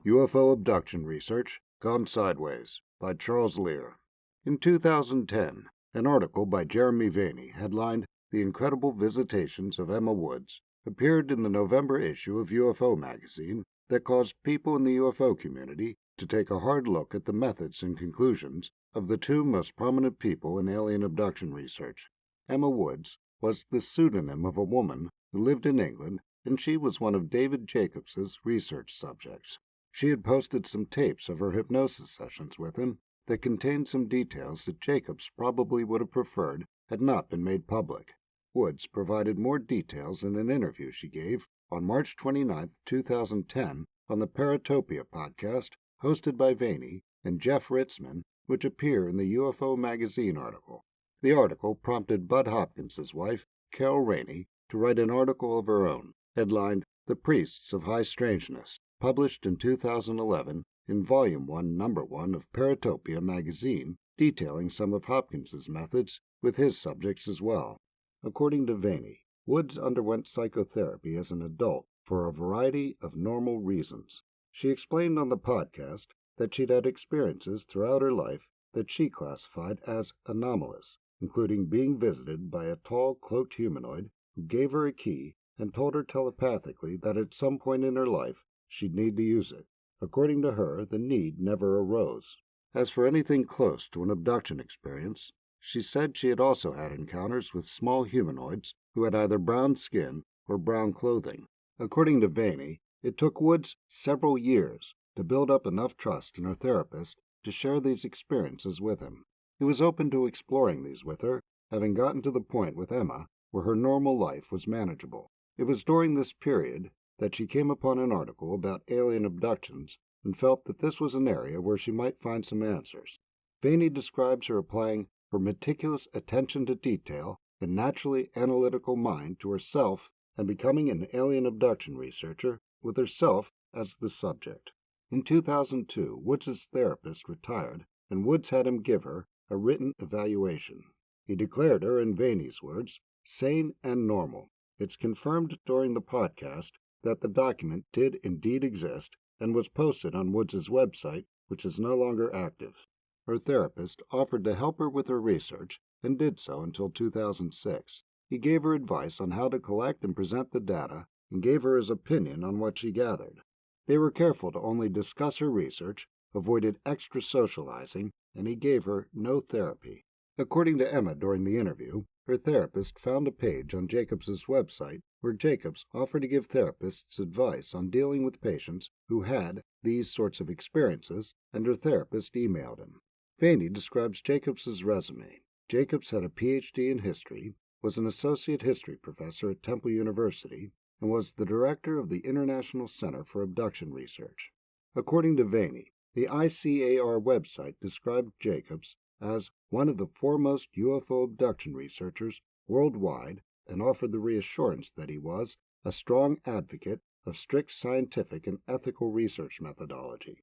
UFO Abduction Research Gone Sideways by Charles Lear. In 2010, an article by Jeremy Vaeni, headlined The Incredible Visitations of Emma Woods, appeared in the November issue of UFO magazine that caused people in the UFO community to take a hard look at the methods and conclusions of the two most prominent people in alien abduction research. Emma Woods was the pseudonym of a woman who lived in England, and she was one of David Jacobs's research subjects. She had posted some tapes of her hypnosis sessions with him that contained some details that Jacobs probably would have preferred had not been made public. Woods provided more details in an interview she gave on March 29, 2010, on the Paratopia podcast hosted by Vaeni and Jeff Ritzmann, which appear in the UFO magazine article. The article prompted Bud Hopkins' wife, Carol Rainey, to write an article of her own, headlined The Priests of High Strangeness, published in 2011 in Volume 1, Number 1 of Paratopia magazine, detailing some of Hopkins' methods with his subjects as well. According to Vaeni, Woods underwent psychotherapy as an adult for a variety of normal reasons. She explained on the podcast that she'd had experiences throughout her life that she classified as anomalous, including being visited by a tall, cloaked humanoid who gave her a key and told her telepathically that at some point in her life she'd need to use it. According to her, the need never arose. As for anything close to an abduction experience, she said she had also had encounters with small humanoids who had either brown skin or brown clothing. According to Vaeni, it took Woods several years to build up enough trust in her therapist to share these experiences with him. He was open to exploring these with her, having gotten to the point with Emma where her normal life was manageable. It was during this period that she came upon an article about alien abductions and felt that this was an area where she might find some answers. Vaeni describes her applying her meticulous attention to detail and naturally analytical mind to herself and becoming an alien abduction researcher with herself as the subject. In 2002, Woods' therapist retired, and Woods had him give her a written evaluation. He declared her, in Vaeni's words, sane and normal. It's confirmed during the podcast that the document did indeed exist and was posted on Woods' website, which is no longer active. Her therapist offered to help her with her research and did so until 2006. He gave her advice on how to collect and present the data and gave her his opinion on what she gathered. They were careful to only discuss her research, avoided extra socializing, and he gave her no therapy. According to Emma during the interview, her therapist found a page on Jacobs' website where Jacobs offered to give therapists advice on dealing with patients who had these sorts of experiences, and her therapist emailed him. Vaeni describes Jacobs' resume. Jacobs had a Ph.D. in history, was an associate history professor at Temple University, and was the director of the International Center for Abduction Research. According to Vaeni, the ICAR website described Jacobs as one of the foremost UFO abduction researchers worldwide and offered the reassurance that he was a strong advocate of strict scientific and ethical research methodology.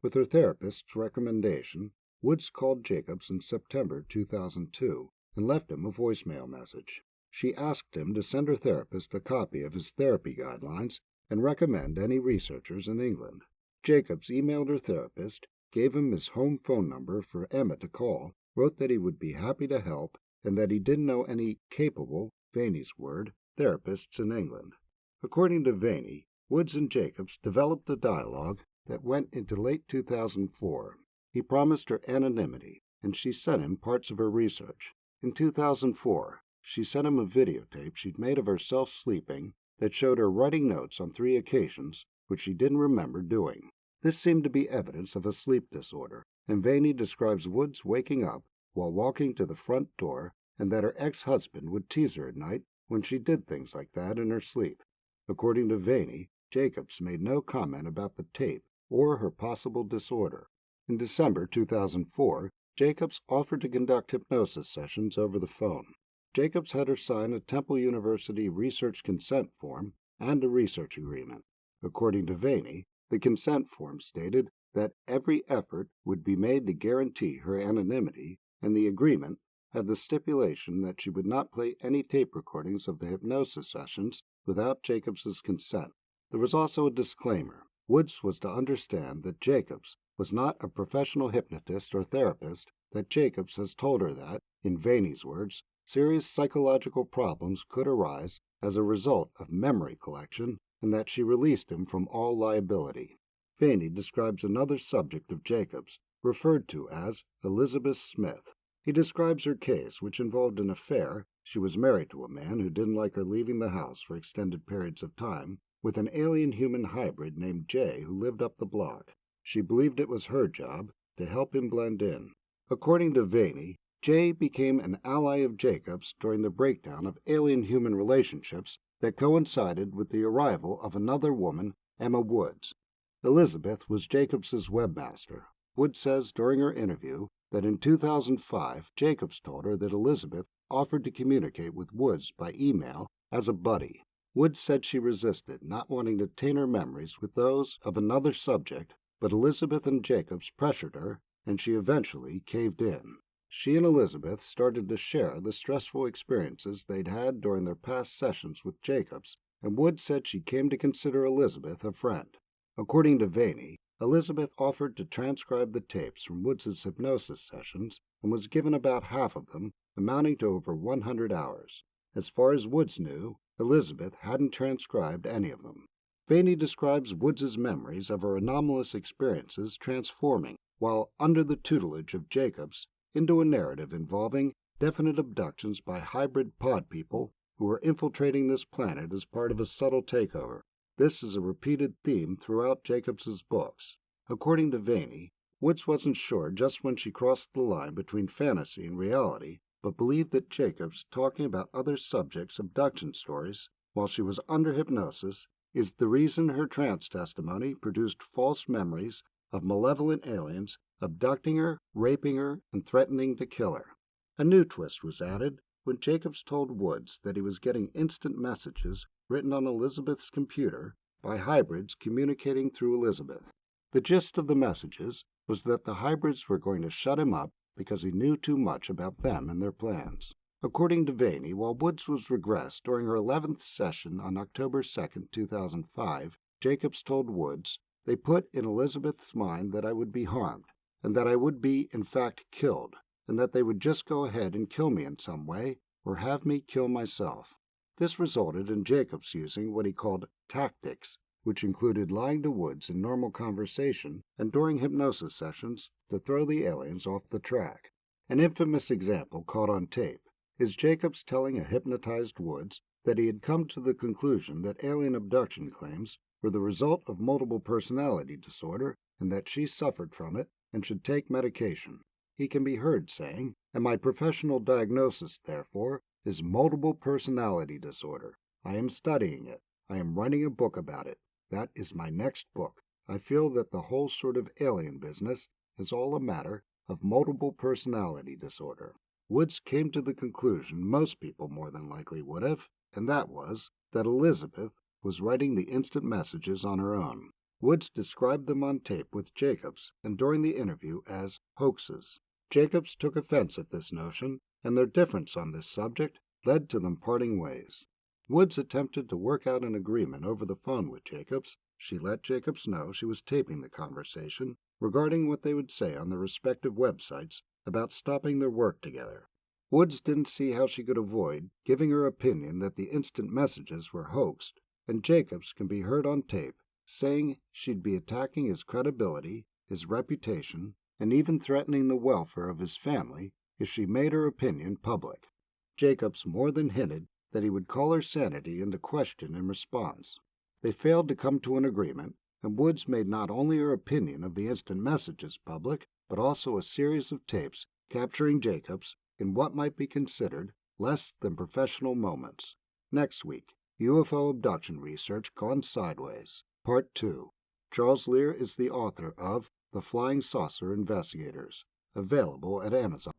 With her therapist's recommendation, Woods called Jacobs in September 2002 and left him a voicemail message. She asked him to send her therapist a copy of his therapy guidelines and recommend any researchers in England. Jacobs emailed her therapist, gave him his home phone number for Emma to call, wrote that he would be happy to help, and that he didn't know any capable, Vaeni's word, therapists in England. According to Vaeni, Woods and Jacobs developed a dialogue that went into late 2004. He promised her anonymity, and she sent him parts of her research. In 2004, she sent him a videotape she'd made of herself sleeping that showed her writing notes on 3 occasions, which she didn't remember doing. This seemed to be evidence of a sleep disorder, and Vaeni describes Woods waking up while walking to the front door and that her ex-husband would tease her at night when she did things like that in her sleep. According to Vaeni, Jacobs made no comment about the tape or her possible disorder. In December 2004, Jacobs offered to conduct hypnosis sessions over the phone. Jacobs had her sign a Temple University research consent form and a research agreement. According to Vaeni, the consent form stated that every effort would be made to guarantee her anonymity, and the agreement had the stipulation that she would not play any tape recordings of the hypnosis sessions without Jacobs's consent. There was also a disclaimer Woods was to understand that Jacobs was not a professional hypnotist or therapist, that Jacobs has told her that, in Vaney's words, serious psychological problems could arise as a result of memory collection, and that she released him from all liability. Vaney describes another subject of Jacobs, referred to as Elizabeth Smith. He describes her case, which involved an affair. She was married to a man who didn't like her leaving the house for extended periods of time, with an alien-human hybrid named Jay who lived up the block. She believed it was her job to help him blend in. According to Vaney, Jay became an ally of Jacobs during the breakdown of alien-human relationships that coincided with the arrival of another woman, Emma Woods. Elizabeth was Jacobs's webmaster. Woods says during her interview that in 2005, Jacobs told her that Elizabeth offered to communicate with Woods by email as a buddy. Woods said she resisted, not wanting to taint her memories with those of another subject, but Elizabeth and Jacobs pressured her, and she eventually caved in. She and Elizabeth started to share the stressful experiences they'd had during their past sessions with Jacobs, and Woods said she came to consider Elizabeth a friend. According to Vaney, Elizabeth offered to transcribe the tapes from Woods' hypnosis sessions and was given about half of them, amounting to over 100 hours. As far as Woods knew, Elizabeth hadn't transcribed any of them. Vaney describes Woods' memories of her anomalous experiences transforming, while under the tutelage of Jacobs, into a narrative involving definite abductions by hybrid pod people who were infiltrating this planet as part of a subtle takeover. This is a repeated theme throughout Jacobs's books. According to Vaney, Woods wasn't sure just when she crossed the line between fantasy and reality, but believed that Jacobs talking about other subjects' abduction stories while she was under hypnosis is the reason her trance testimony produced false memories of malevolent aliens abducting her, raping her, and threatening to kill her. A new twist was added when Jacobs told Woods that he was getting instant messages written on Elizabeth's computer by hybrids communicating through Elizabeth. The gist of the messages was that the hybrids were going to shut him up because he knew too much about them and their plans. According to Vaney, while Woods was regressed during her 11th session on October 2, 2005, Jacobs told Woods, "They put in Elizabeth's mind that I would be harmed, and that I would be, in fact, killed, and that they would just go ahead and kill me in some way, or have me kill myself." This resulted in Jacobs using what he called tactics, which included lying to Woods in normal conversation and during hypnosis sessions to throw the aliens off the track. An infamous example caught on tape is Jacobs telling a hypnotized Woods that he had come to the conclusion that alien abduction claims were the result of multiple personality disorder and that she suffered from it and should take medication. He can be heard saying, "And my professional diagnosis, therefore, is multiple personality disorder. I am studying it. I am writing a book about it. That is my next book. I feel that the whole sort of alien business is all a matter of multiple personality disorder." Woods came to the conclusion most people more than likely would have, and that was that Elizabeth was writing the instant messages on her own. Woods described them on tape with Jacobs and during the interview as hoaxes. Jacobs took offense at this notion, and their difference on this subject led to them parting ways. Woods attempted to work out an agreement over the phone with Jacobs. She let Jacobs know she was taping the conversation regarding what they would say on their respective websites about stopping their work together. Woods didn't see how she could avoid giving her opinion that the instant messages were hoaxed, and Jacobs can be heard on tape saying she'd be attacking his credibility, his reputation, and even threatening the welfare of his family if she made her opinion public. Jacobs more than hinted that he would call her sanity into question in response. They failed to come to an agreement, and Woods made not only her opinion of the instant messages public, but also a series of tapes capturing Jacobs in what might be considered less than professional moments. Next week, UFO abduction research gone sideways. Part 2. Charles Lear is the author of The Flying Saucer Investigators, available at Amazon.